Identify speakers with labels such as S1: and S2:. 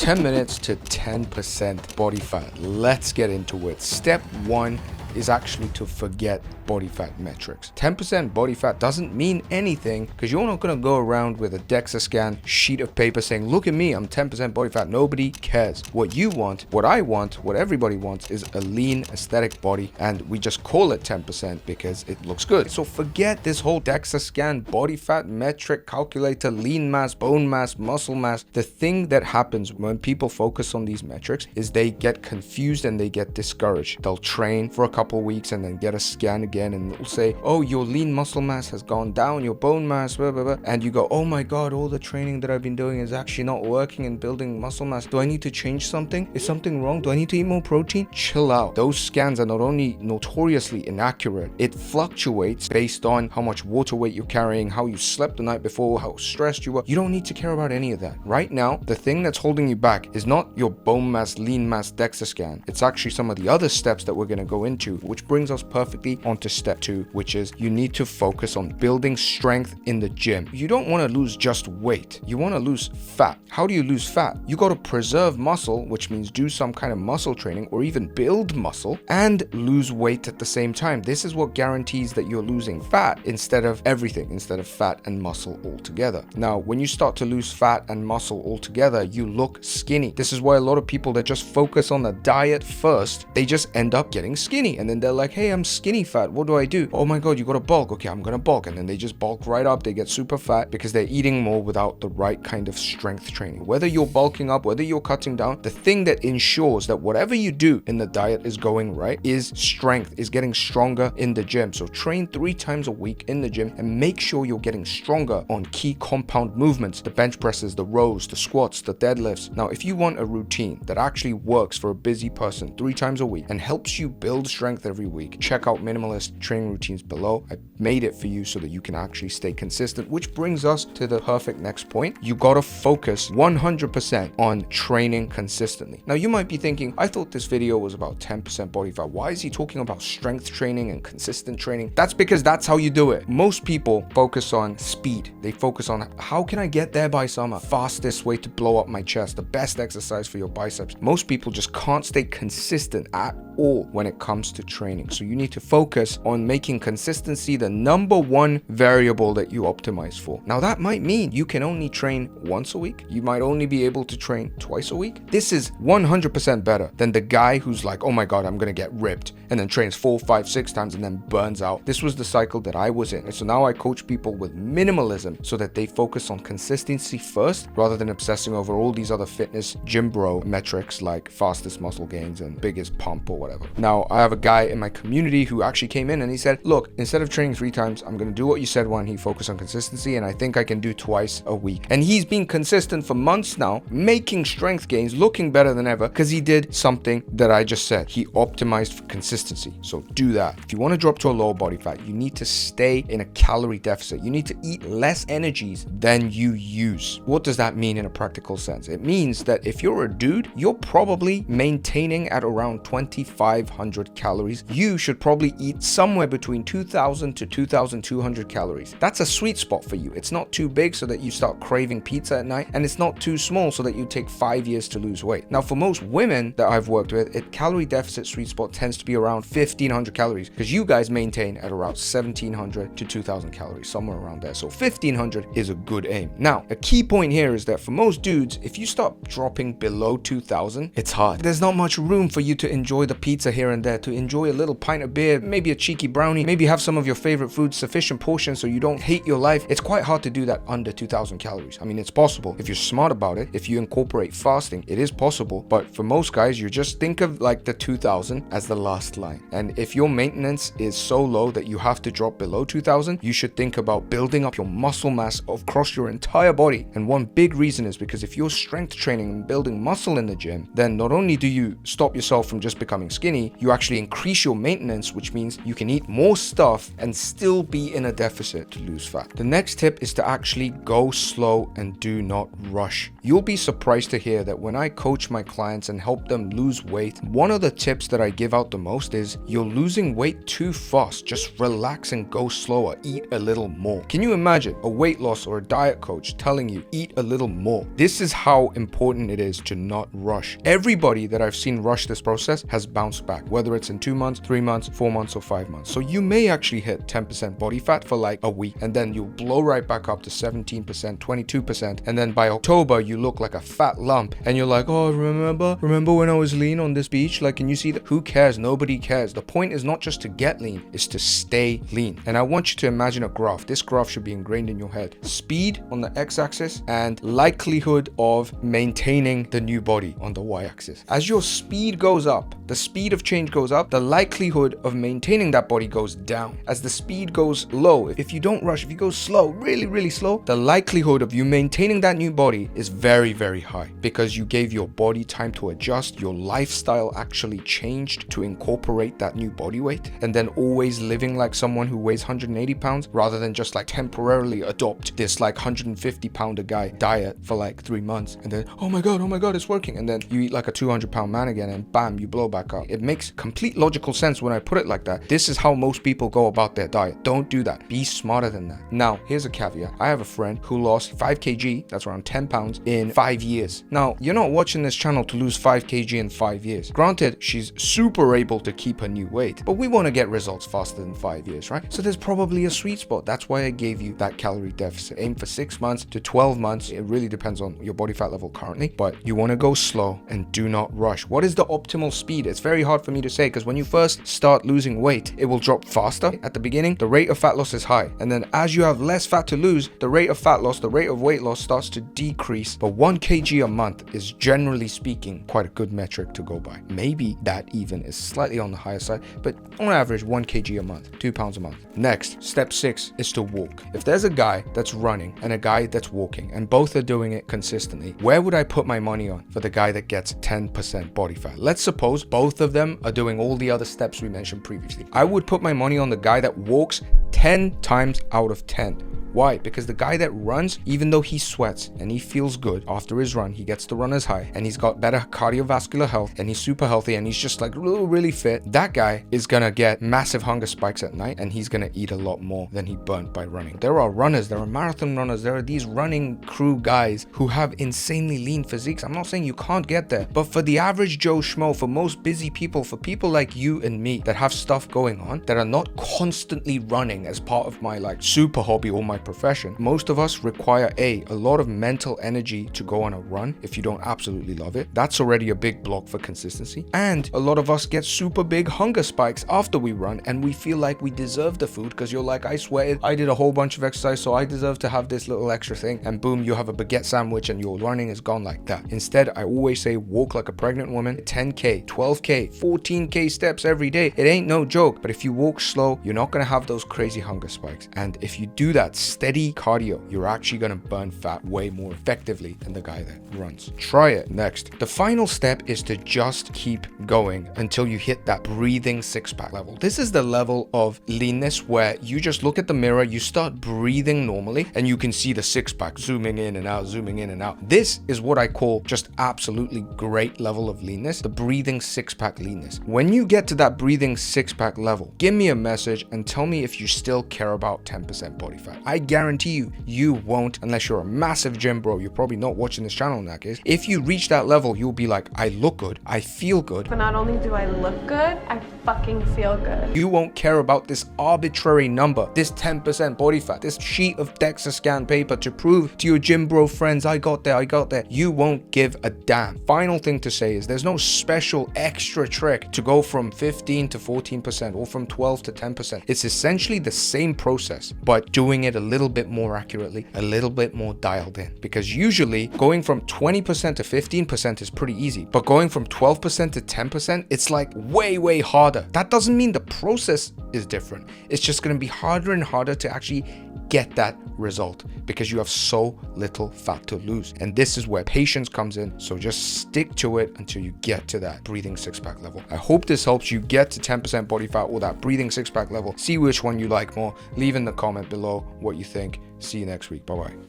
S1: 10 minutes to 10% body fat. Let's get into it. Step 1 is actually to forget body fat metrics. 10% body fat doesn't mean anything because you're not going to go around with a DEXA scan sheet of paper saying, look at me, I'm 10% body fat. Nobody cares. What you want, what I want, what everybody wants is a lean aesthetic body, and we just call it 10% because it looks good. So forget this whole DEXA scan, body fat metric calculator, lean mass, bone mass, muscle mass. The thing that happens when people focus on these metrics is they get confused and they get discouraged. They'll train for a couple weeks and then get a scan again, and it'll say, oh, your lean muscle mass has gone down, your bone mass, blah, blah, blah. And you go, oh my God, all the training that I've been doing is actually not working and building muscle mass. Do I need to change something? Is something wrong? Do I need to eat more protein? Chill out. Those scans are not only notoriously inaccurate, it fluctuates based on how much water weight you're carrying, how you slept the night before, how stressed you were. You don't need to care about any of that. Right now, the thing that's holding you back is not your bone mass, lean mass DEXA scan. It's actually some of the other steps that we're going to go into, which brings us perfectly onto step 2, which is you need to focus on building strength in the gym. You don't want to lose just weight. You want to lose fat. How do you lose fat? You got to preserve muscle, which means do some kind of muscle training or even build muscle and lose weight at the same time. This is what guarantees that you're losing fat instead of everything, instead of fat and muscle altogether. Now, when you start to lose fat and muscle altogether, you look skinny. This is why a lot of people that just focus on the diet first, they just end up getting skinny. And then they're like, hey, I'm skinny fat. What do I do? Oh my God, you got to bulk. Okay, I'm going to bulk. And then they just bulk right up. They get super fat because they're eating more without the right kind of strength training. Whether you're bulking up, whether you're cutting down, the thing that ensures that whatever you do in the diet is going right is strength, is getting stronger in the gym. So train 3 times a week in the gym and make sure you're getting stronger on key compound movements, the bench presses, the rows, the squats, the deadlifts. Now, if you want a routine that actually works for a busy person 3 times a week and helps you build strength every week, check out minimalist training routines below. I made it for you so that you can actually stay consistent, which brings us to the perfect next point. You got to focus 100% on training consistently. Now, you might be thinking, I thought this video was about 10% body fat. Why is he talking about strength training and consistent training? That's because that's how you do it. Most people focus on speed. They focus on how can I get there by summer? Fastest way to blow up my chest, the best exercise for your biceps. Most people just can't stay consistent at all when it comes to training. So you need to focus on making consistency the number 1 variable that you optimize for. Now, that might mean you can only train once a week. You might only be able to train twice a week. This is 100% better than the guy who's like, oh my God, I'm going to get ripped, and then trains 4, 5, 6 times and then burns out. This was the cycle that I was in. And so now I coach people with minimalism so that they focus on consistency first rather than obsessing over all these other fitness gym bro metrics like fastest muscle gains and biggest pump or whatever. Now, I have a guy in my community who actually came in and he said, look, instead of training 3 times, I'm going to do what you said, Wanhee, focus on consistency, and I think I can do twice a week. And he's been consistent for months now, making strength gains, looking better than ever because he did something that I just said. He optimized for consistency. So do that. If you want to drop to a low body fat, you need to stay in a calorie deficit. You need to eat less energies than you use. What does that mean in a practical sense? It means that if you're a dude, you're probably maintaining at around 2,500 calories. You should probably eat somewhere between 2,000 to 2,200 calories. That's a sweet spot for you. It's not too big so that you start craving pizza at night, and it's not too small so that you take 5 years to lose weight. Now, for most women that I've worked with, a calorie deficit sweet spot tends to be around 1,500 calories because you guys maintain at around 1,700 to 2,000 calories, somewhere around there. So 1,500 is a good aim. Now, a key point here is that for most dudes, if you start dropping below 2,000, it's hard. There's not much room for you to enjoy the pizza here and there, to enjoy a little pint of beer, maybe a cheeky brownie, maybe have some of your favorite foods, sufficient portions so you don't hate your life. It's quite hard to do that under 2,000 calories. I mean, it's possible. If you're smart about it, if you incorporate fasting, it is possible. But for most guys, you just think of like the 2,000 as the last line. And if your maintenance is so low that you have to drop below 2,000, you should think about building up your muscle mass across your entire body. And one big reason is because if you're strength training and building muscle in the gym, then not only do you stop yourself from just becoming skinny, you actually increase your maintenance, which means you can eat more stuff and still be in a deficit to lose fat. The next tip is to actually go slow and do not rush. You'll be surprised to hear that when I coach my clients and help them lose weight, one of the tips that I give out the most is you're losing weight too fast. Just relax and go slower. Eat a little more. Can you imagine a weight loss or a diet coach telling you eat a little more? This is how important it is to not rush. Everybody that I've seen rush this process has bounced back, whether it's in 2 months, 3 months, 4 months, or 5 months. So you may actually hit 10% body fat for like a week, and then you'll blow right back up to 17%, 22%, and then by October you look like a fat lump, and you're like, oh, remember when I was lean on this beach? Like, can you see that? Who cares? Nobody cares. The point is not just to get lean, it's to stay lean. And I want you to imagine a graph. This graph should be ingrained in your head. Speed on the x-axis and likelihood of maintaining the new body on the y-axis. As your speed goes up, the speed of change goes up, the likelihood of maintaining that body goes down. As the speed goes low, if you don't rush, if you go slow, really slow, the likelihood of you maintaining that new body is very, very high, because you gave your body time to adjust. Your lifestyle actually changed to incorporate that new body weight, and then always living like someone who weighs 180 pounds rather than just like temporarily adopt this like 150 pounder guy diet for like 3 months, and then oh my god, it's working, and then you eat like a 200-pound man again, and bam, you blow back up. It makes complete logical sense when I put it like that. This is how most people go about their diet. Don't do that. Be smarter than that. Now, here's a caveat. I have a friend who lost 5 kg, that's around 10 pounds, in 5 years. Now, you're not watching this channel to lose 5 kg in 5 years. Granted, she's super able to keep her new weight, but we want to get results faster than 5 years, right? So there's probably a sweet spot. That's why I gave you that calorie deficit. Aim for 6 months to 12 months. It really depends on your body fat level currently, but you want to go slow and do not rush. What is the optimal speed? It's very hard for me to say, because when you first start losing weight, it will drop faster. At the beginning, the rate of fat loss is high, and then as you have less fat to lose, the rate of fat loss, the rate of weight loss starts to decrease. But 1 kg a month is, generally speaking, quite a good metric to go by. Maybe that even is slightly on the higher side, but on average 1 kg a month, 2 pounds a month. Next, step 6 is to walk. If there's a guy that's running and a guy that's walking, and both are doing it consistently, where would I put my money on for the guy that gets 10% body fat? Let's suppose both of them are doing all the other steps we mentioned previously. I would put my money on the guy that walks 10 times out of 10. Why? Because the guy that runs, even though he sweats and he feels good after his run, he gets the runner's high, and he's got better cardiovascular health, and he's super healthy, and he's just like really fit. That guy is gonna get massive hunger spikes at night, and he's gonna eat a lot more than he burnt by running. There are runners, there are marathon runners, there are these running crew guys who have insanely lean physiques. I'm not saying you can't get there, but for the average Joe Schmo, for most busy people, for people like you and me that have stuff going on, that are not constantly running as part of my like super hobby or my profession, most of us require a lot of mental energy to go on a run. If you don't absolutely love it, that's already a big block for consistency. And a lot of us get super big hunger spikes after we run, and we feel like we deserve the food, because you're like, I sweated, I did a whole bunch of exercise, so I deserve to have this little extra thing, and boom, you have a baguette sandwich and your running is gone like that. Instead, I always say walk like a pregnant woman. 10k, 12k, 14k steps every day. It ain't no joke, but if you walk slow, you're not gonna have those crazy hunger spikes. And if you do that steady cardio, you're actually gonna burn fat way more effectively than the guy that runs. Try it. Next, the final step is to just keep going until you hit that breathing six-pack level. This is the level of leanness where you just look at the mirror, you start breathing normally, and you can see the six-pack zooming in and out, zooming in and out. This is what I call just absolutely great level of leanness, the breathing six-pack leanness. When you get to that breathing six-pack level, give me a message and tell me if you still care about 10% body fat. I guarantee you won't, unless you're a massive gym bro. You're probably not watching this channel in that case. If you reach that level, you'll be like, I look good, I feel good.
S2: But not only do I look good, I fucking feel good.
S1: You won't care about this arbitrary number, this 10% body fat, this sheet of DEXA scan paper to prove to your gym bro friends, I got there. You won't give a damn. Final thing to say is there's no special extra trick to go from 15 to 14% or from 12 to 10%. It's essentially the same process, but doing it a little bit more accurately, a little bit more dialed in. Because usually going from 20% to 15% is pretty easy, but going from 12% to 10%, it's like way harder. That doesn't mean the process is different. It's just going to be harder and harder to actually get that result because you have so little fat to lose. And this is where patience comes in. So just stick to it until you get to that breathing six-pack level. I hope this helps you get to 10% body fat or that breathing six-pack level. See which one you like more. Leave in the comment below what you think. See you next week. Bye-bye.